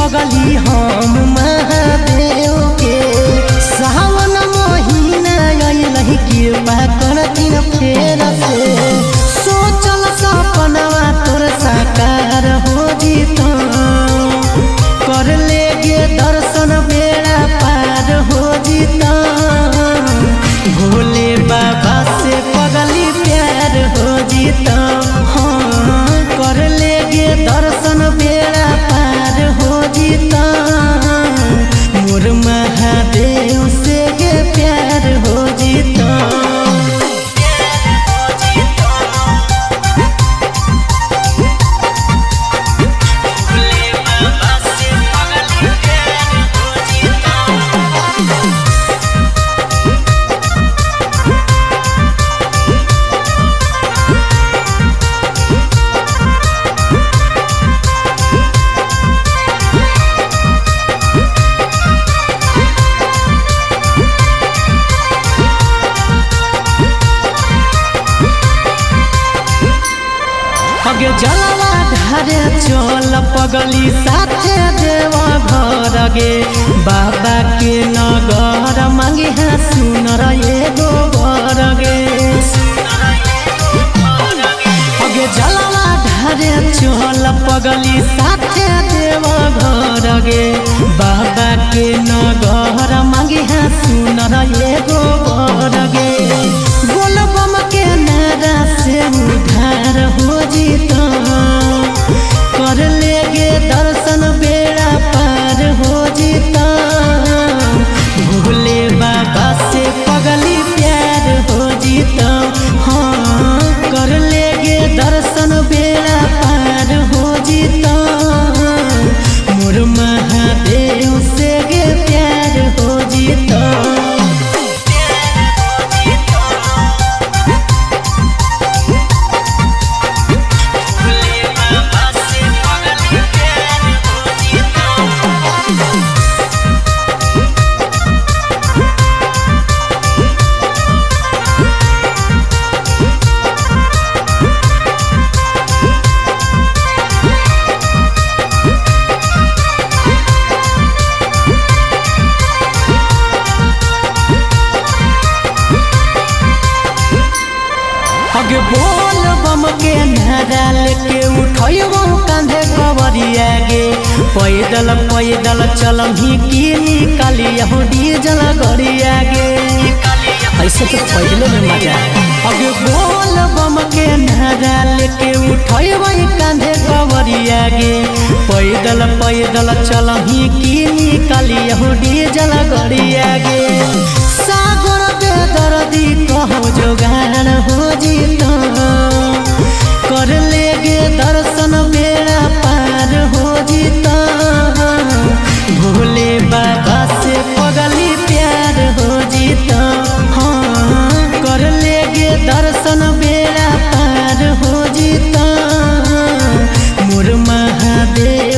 पगली हम महादेव के सावन महीना अइलहि कृपा करथिन फेर से सोचल सपनवा तोर साकार हो जीता कर लेगे दर्शन बेड़ा पार हो जीता भोले बाबा से पगली प्यार हो जीता हाँ कर लेगे दर्शन बेड़ा पार हो जीता मोर महादेव से गे प्यार हो जीता। अगे जलवा ढारे चल पगली साथे देवा घर गे बाबा के नगर मांगे हाँ सुनर एगो बर गे अगे जलवा ढारे चल पगली साथे देवा घर गे बाबा के नगर मांगे हाँ सुनर एगो बर गे बोलबम के नारा से उधार हो जीता कर लेगे दर्शन बेड़ा पार हो जीता भोले बाबा से पगली प्यार हो जीता हाँ कर लेगे दर्शन बेड़ा पार हो जीता मोर महादेव से गे प्यार हो जीता। अगे बोल बम के नारा लेके उठैबो कांधे कवरिया गे पैदल पैदल चलही की निकाली हो डीजल गरिया गे ऐसे तो पैदल में मजा अगे बोल बम के नारा लेके उठैबो कांधे कवरिया गे पैदल पैदल चलही की निकाली हो डीजल गरिया गे सागर बेदर्दी कहो जोगाड़ हो जीता कर लेगे दर्शन बेड़ा पार हो जीता भोले बाबा से पगली प्यार हो जीता हाँ कर लेगे दर्शन बेड़ा पार हो जीता मोर महादेव